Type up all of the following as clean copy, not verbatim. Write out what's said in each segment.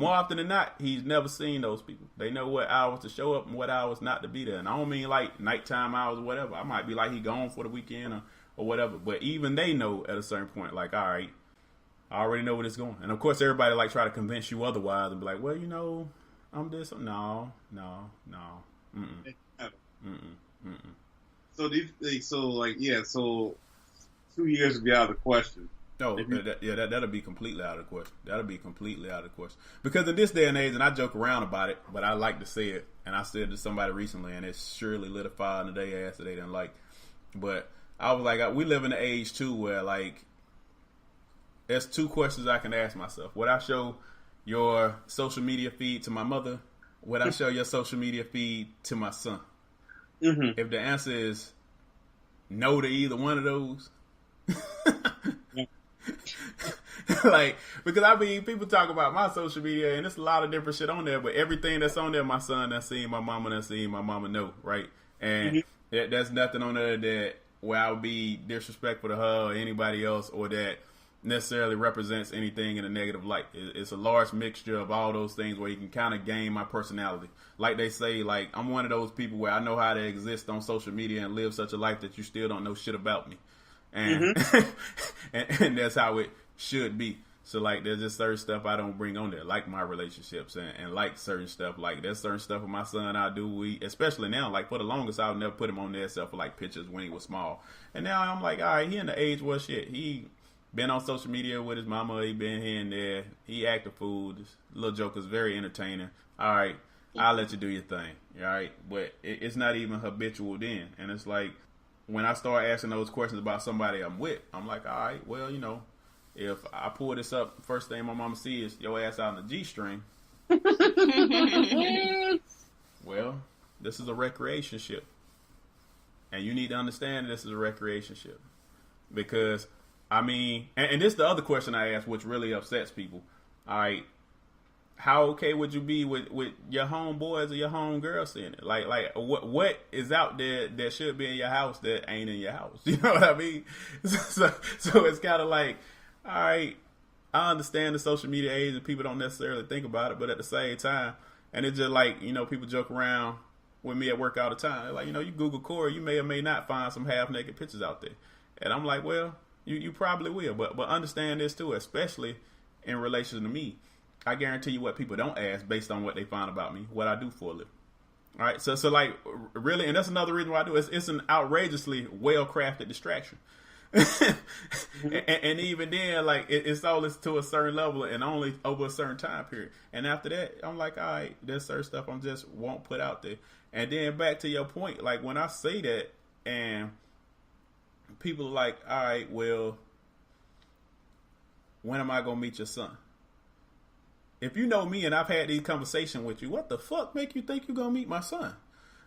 more often than not, he's never seen those people. They know what hours to show up and what hours not to be there. And I don't mean like nighttime hours or whatever. I might be like he gone for the weekend or whatever. But even they know at a certain point, like, all right, I already know where it's going. And of course, everybody like try to convince you otherwise and be like, well, you know, I'm this. No. Mm-mm. So so 2 years would be out of the question. No, that'll be completely out of the question. That'll be completely out of the question. Because in this day and age, and I joke around about it, but I like to say it, and I said it to somebody recently, and it's surely lit a fire in the day ass that they didn't like. But I was like, we live in an age too where like, there's two questions I can ask myself. Would I show your social media feed to my mother? Would I show your social media feed to my son? Mm-hmm. If the answer is no to either one of those, like, because I mean, people talk about my social media and there's a lot of different shit on there, but everything that's on there, my son done seen, my mama done seen, my mama know, right? And there's nothing on there that where I would be disrespectful to her or anybody else, or that necessarily represents anything in a negative light. It's a large mixture of all those things where you can kind of gain my personality. Like they say, like, I'm one of those people where I know how to exist on social media and live such a life that you still don't know shit about me. And and that's how it should be. So like, there's just certain stuff I don't bring on there, like my relationships and like certain stuff. Like there's certain stuff with my son I do, especially now, like for the longest I'll never put him on there except for like pictures when he was small. And now I'm like, all right, he in the age where shit, he been on social media with his mama, he been here and there, he act a fool. This little joker's very entertaining. All right, I'll let you do your thing. All right, but it's not even habitual then. And it's like, when I start asking those questions about somebody I'm with, I'm like, all right, well, you know, if I pull this up, first thing my mama sees is your ass out in the G-string. Well, this is a recreation ship. And you need to understand this is a recreation ship. Because, I mean, and this is the other question I ask, which really upsets people. All right, how okay would you be with your homeboys or your homegirls seeing it? Like what is out there that should be in your house that ain't in your house? You know what I mean? So it's kind of like, all right, I understand the social media age and people don't necessarily think about it, but at the same time, and it's just like, you know, people joke around with me at work all the time. They're like, you know, you Google Corrie, you may or may not find some half-naked pictures out there. And I'm like, well, you probably will, but understand this too, especially in relation to me. I guarantee you what people don't ask based on what they find about me, what I do for a living. All right, so like, really, and that's another reason why I do it. It's an outrageously well-crafted distraction. and even then, like, it's always to a certain level and only over a certain time period. And after that, I'm like, all right, there's certain stuff I'm just won't put out there. And then back to your point, like, when I say that and people are like, all right, well, when am I going to meet your son? If you know me and I've had these conversations with you, what the fuck make you think you're going to meet my son?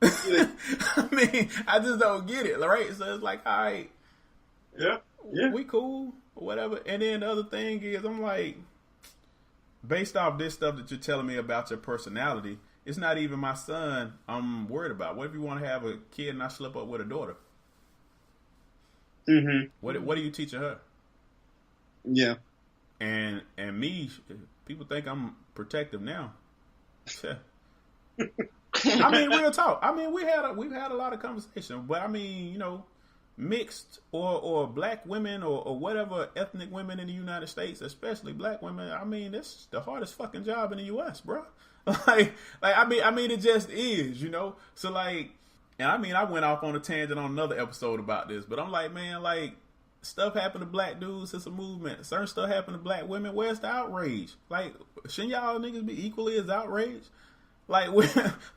I mean, I just don't get it, right? So it's like, all right, yeah, we cool or whatever. And then the other thing is, I'm like, based off this stuff that you're telling me about your personality, it's not even my son I'm worried about. What if you want to have a kid and I slip up with a daughter? Mm-hmm. What are you teaching her? Yeah. And me, people think I'm protective now. I mean, real talk. I mean, we've had a lot of conversation, but I mean, you know, mixed or black women or whatever ethnic women in the United States, especially black women. I mean, that's the hardest fucking job in the U.S., bro. I mean, it just is, you know. So like, and I mean, I went off on a tangent on another episode about this, but I'm like, man, like, stuff happened to black dudes. It's a movement. Certain stuff happened to black women. Where's the outrage? Like, shouldn't y'all niggas be equally as outraged? Like, when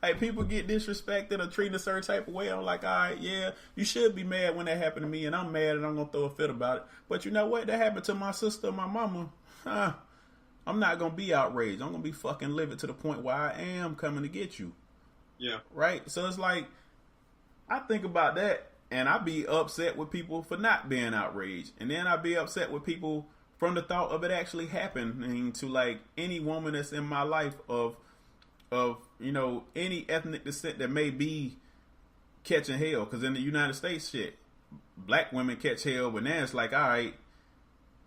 like people get disrespected or treated a certain type of way, I'm like, all right, yeah, you should be mad when that happened to me, and I'm mad and I'm gonna throw a fit about it. But you know what? That happened to my sister, my mama. I'm not gonna be outraged. I'm gonna be fucking livid to the point where I am coming to get you. Yeah. Right? So it's like, I think about that, and I be upset with people for not being outraged. And then I be upset with people from the thought of it actually happening to, like, any woman that's in my life of you know, any ethnic descent that may be catching hell. Because in the United States, shit, black women catch hell, but now it's like, all right,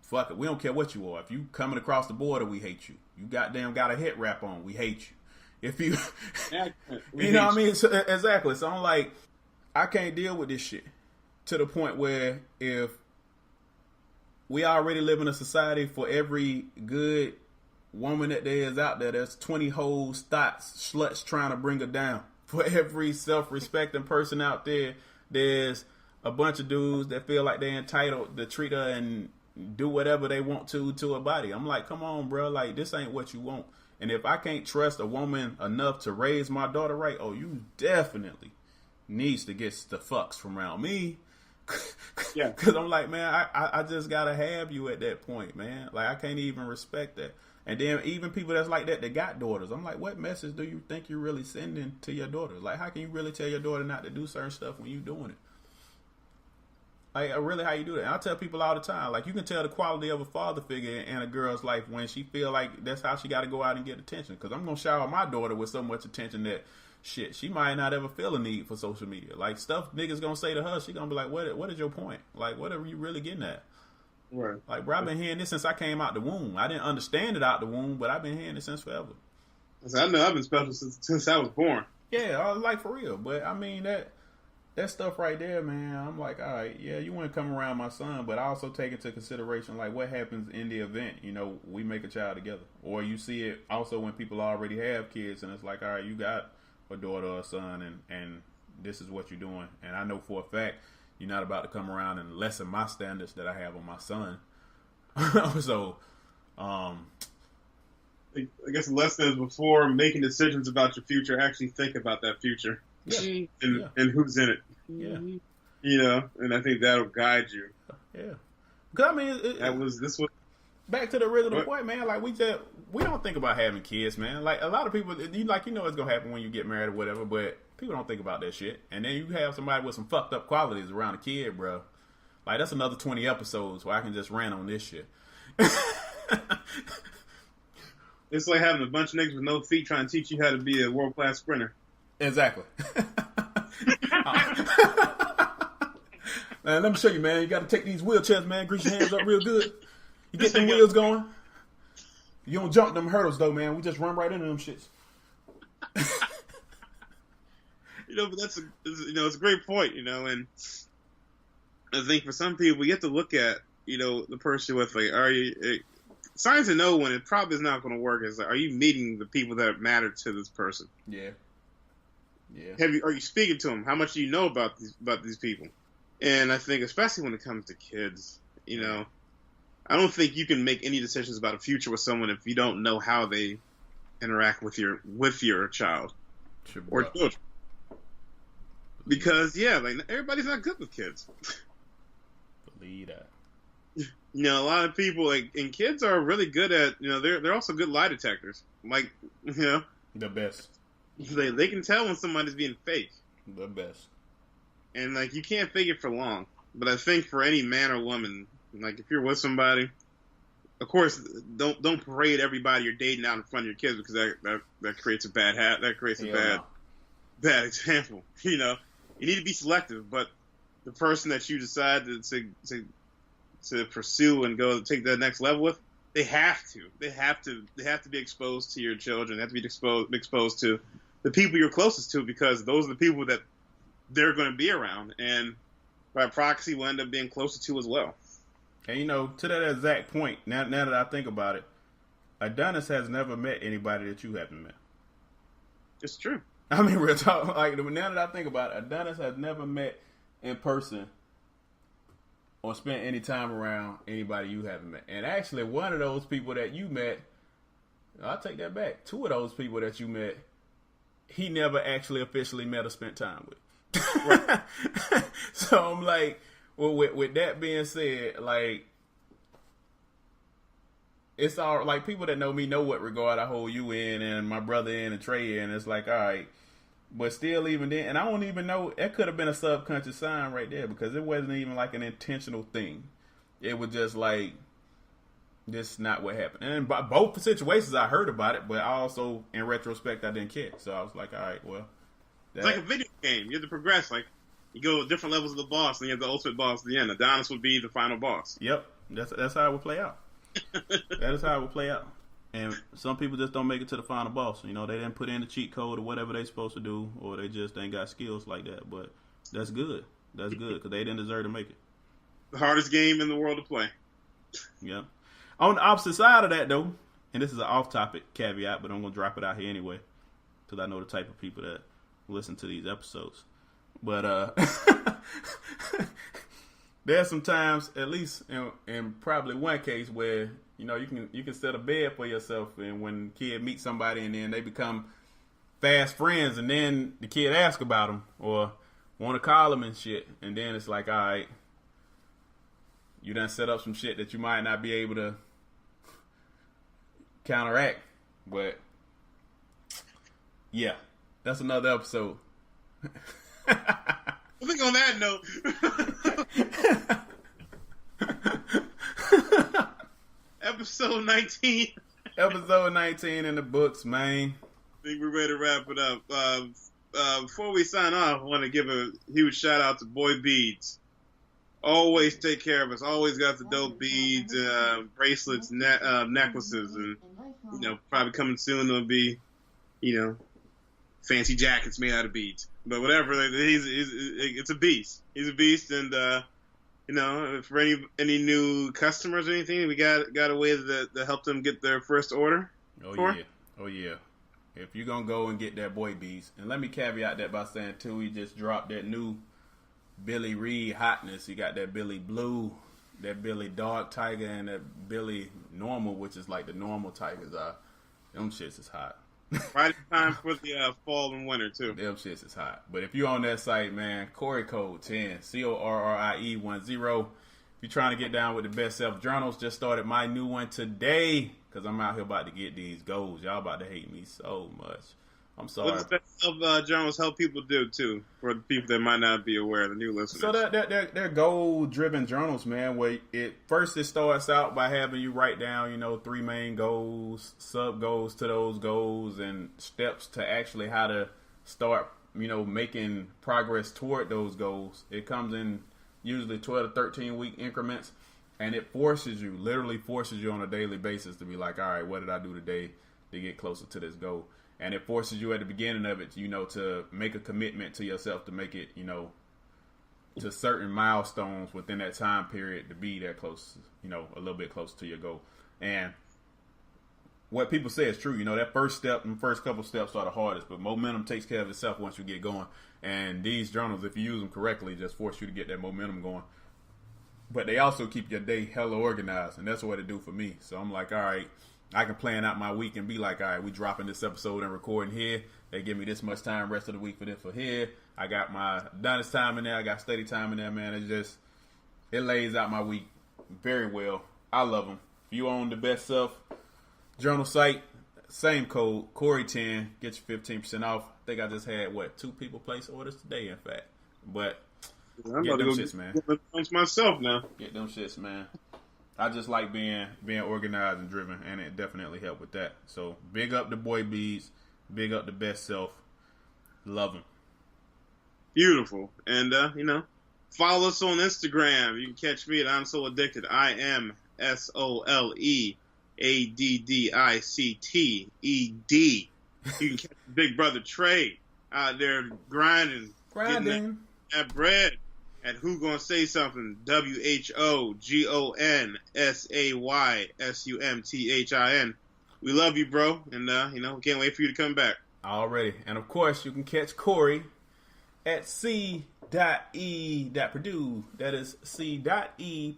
Fuck it. We don't care what you are. If you coming across the border, we hate you. You goddamn got a head wrap on, we hate you. If you, you know what I mean? So, exactly. So I'm like, I can't deal with this shit to the point where if we already live in a society for every good woman that there is out there, there's 20 hoes, thoughts, sluts trying to bring her down. For every self-respecting person out there, there's a bunch of dudes that feel like they're entitled to treat her and do whatever they want to her body. I'm like, come on, bro. Like, this ain't what you want. And if I can't trust a woman enough to raise my daughter right, oh, you definitely needs to get the fucks from around me. Yeah. Because I'm like, man, I just got to have you at that point, man. Like, I can't even respect that. And then even people that's like that got daughters. I'm like, what message do you think you're really sending to your daughter? Like, how can you really tell your daughter not to do certain stuff when you're doing it? Like, really, how you do that? And I tell people all the time, like, you can tell the quality of a father figure in a girl's life when she feel like that's how she got to go out and get attention. Because I'm going to shower my daughter with so much attention that, shit, she might not ever feel a need for social media. Like, stuff niggas going to say to her, she going to be like, what is your point? Like, what are you really getting at? Right. Like, bro, I've been hearing this since I came out the womb. I didn't understand it out the womb, but I've been hearing it since forever. I know I've been special since I was born. Yeah, I was like, for real. But, I mean, that stuff right there, man, I'm like, all right, yeah, you want to come around my son, but I also take into consideration, like, what happens in the event, you know, we make a child together. Or you see it also when people already have kids, and it's like, all right, you got a daughter or a son, and this is what you're doing. And I know for a fact, you're not about to come around and lessen my standards that I have on my son. So, I guess the lesson is before making decisions about your future, actually think about that future. Yeah. And who's in it. Yeah. You know, and I think that'll guide you. Yeah. Because, I mean, this was back to the original point, man. Like, we don't think about having kids, man. Like, a lot of people, you know it's going to happen when you get married or whatever, but people don't think about that shit. And then you have somebody with some fucked up qualities around a kid, bro. Like, that's another 20 episodes where I can just rant on this shit. It's like having a bunch of niggas with no feet trying to teach you how to be a world-class sprinter. Exactly. Man, let me show you, man. You got to take these wheelchairs, man. Grease your hands up real good. You get them wheels going. You don't jump them hurdles, though, man. We just run right into them shits. You know, but it's a great point, you know, and I think for some people, you have to look at, you know, the person with, like, signs to know when it probably is not going to work is, like, are you meeting the people that matter to this person? Yeah. Yeah. Are you speaking to them? How much do you know about these people? And I think, especially when it comes to kids, you know, I don't think you can make any decisions about a future with someone if you don't know how they interact with your child or children. Because like everybody's not good with kids. Believe that. You know, a lot of people and kids are really good at, you know, they're also good lie detectors. Like, you know, the best. They can tell when somebody's being fake. The best. And, like, you can't fake it for long. But I think for any man or woman, like, if you're with somebody, of course, don't parade everybody you're dating out in front of your kids, because that creates a bad that creates a bad example. You know, you need to be selective, but the person that you decide to pursue and go take that next level with, they have to be exposed to your children. They have to be exposed to the people you're closest to, because those are the people that they're going to be around, and by proxy will end up being closer to as well. And, you know, to that exact point, now that I think about it, Adonis has never met anybody that you haven't met. It's true. I mean, real talk. Like, now that I think about it, Adonis has never met in person or spent any time around anybody you haven't met. And actually, one of those people that you met, I'll take that back. Two of those people that you met, he never actually officially met or spent time with. Right. So I'm like, well, with that being said, like, it's all like, people that know me know what regard I hold you in, and my brother in, and Trey in. It's like, all right, but still, even then, and I don't even know, it could have been a subconscious sign right there, because it wasn't even like an intentional thing. It was just like, this is not what happened. And by both situations, I heard about it, but I also, in retrospect, I didn't care. So I was like, all right, well, it's like a video game. You have to progress. Like, you go different levels of the boss, and you have the ultimate boss at the end. Adonis would be the final boss. Yep. That's how it would play out. That is how it would play out. And some people just don't make it to the final boss. You know, they didn't put in the cheat code or whatever they supposed to do, or they just ain't got skills like that. But that's good. That's good because they didn't deserve to make it. The hardest game in the world to play. Yeah. On the opposite side of that, though, and this is an off-topic caveat, but I'm going to drop it out here anyway because I know the type of people that listen to these episodes. But there's some times, at least in probably one case, where you know you can set a bed for yourself, and when the kid meets somebody and then they become fast friends, and then the kid asks about them or want to call them and shit, and then it's like, all right, you done set up some shit that you might not be able to counteract. But yeah, that's another episode. I think on that note, episode 19. Episode 19 in the books, man. I think we're ready to wrap it up. Before we sign off, I want to give a huge shout out to Boy Beads. Always take care of us. Always got the dope beads, bracelets, necklaces, and you know, probably coming soon there'll be, you know, fancy jackets made out of beads. But whatever, it's a beast. He's a beast, and you know, for any new customers or anything, we got a way to help them get their first order. Oh yeah. If you're gonna go and get that Boy Beast, and let me caveat that by saying too, he just dropped that new Billy Reed hotness. He got that Billy Blue, that Billy Dark Tiger, and that Billy Normal, which is like the normal tigers are. Them shits is hot. Right in time for the fall and winter too. Them shits is hot. But if you're on that site, man, Corrie code 10, CORRIE 10. If you're trying to get down with the best self journals, just started my new one today because I'm out here about to get these goals. Y'all about to hate me so much. I'm sorry. What does best journals help people do too? For the people that might not be aware, the new listeners. So they're goal-driven journals, man. Where it starts out by having you write down, you know, 3 main goals, sub goals to those goals, and steps to actually how to start, you know, making progress toward those goals. It comes in usually 12 to 13 week increments, and it literally forces you on a daily basis to be like, all right, what did I do today to get closer to this goal? And it forces you at the beginning of it, you know, to make a commitment to yourself to make it, you know, to certain milestones within that time period to be that close, you know, a little bit closer to your goal. And what people say is true. You know, that first step and first couple steps are the hardest, but momentum takes care of itself once you get going. And these journals, if you use them correctly, just force you to get that momentum going. But they also keep your day hella organized, and that's what it do for me. So I'm like, all right, I can plan out my week and be like, all right, we dropping this episode and recording here. They give me this much time rest of the week for this for here. I got my dentist time in there. I got study time in there, man. It lays out my week very well. I love them. If you own the Best Self Journal site, same code, Corrie10, get you 15% off. I think I just had, 2 people place orders today, in fact. But I'm get about them to shits, man. Get myself now. Get them shits, man. I just like being organized and driven, and it definitely helped with that. So big up the Boy Beads, big up the Best Self. Love them. Beautiful. And, you know, follow us on Instagram. You can catch me at I'm So Addicted. I am SOLEADDICTED. You can catch Big Brother Trey out there grinding. Getting that bread. At Who Gonna Say Something, WHOGONSAYSUMTHIN. We love you, bro, and you know, can't wait for you to come back. Already, and of course, you can catch Corrie at C.E.Purdue. That is C.E.P.E.R.D.U.E.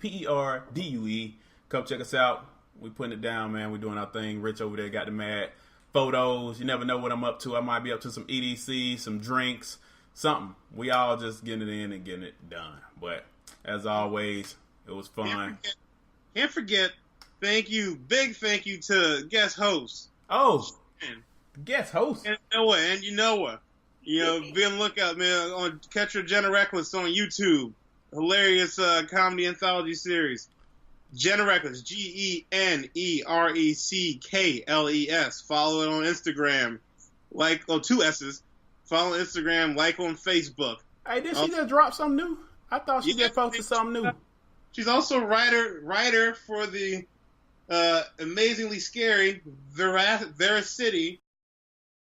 Come check us out. We putting it down, man. We doing our thing. Rich over there got the mad photos. You never know what I'm up to. I might be up to some EDC, some drinks. Something. We all just getting it in and getting it done. But as always, it was fun. Can't forget, big thank you to guest host. Oh, guest host. And you know what? You know, be on the lookout, man, on Catch Your Jenna Reckless on YouTube. Hilarious comedy anthology series. Jenna Reckless, GENERECKLES. Follow it on Instagram. 2 S's. Follow Instagram, like on Facebook. Hey, did she just drop something new? I thought she just posted something new. She's also writer for the amazingly scary Veracity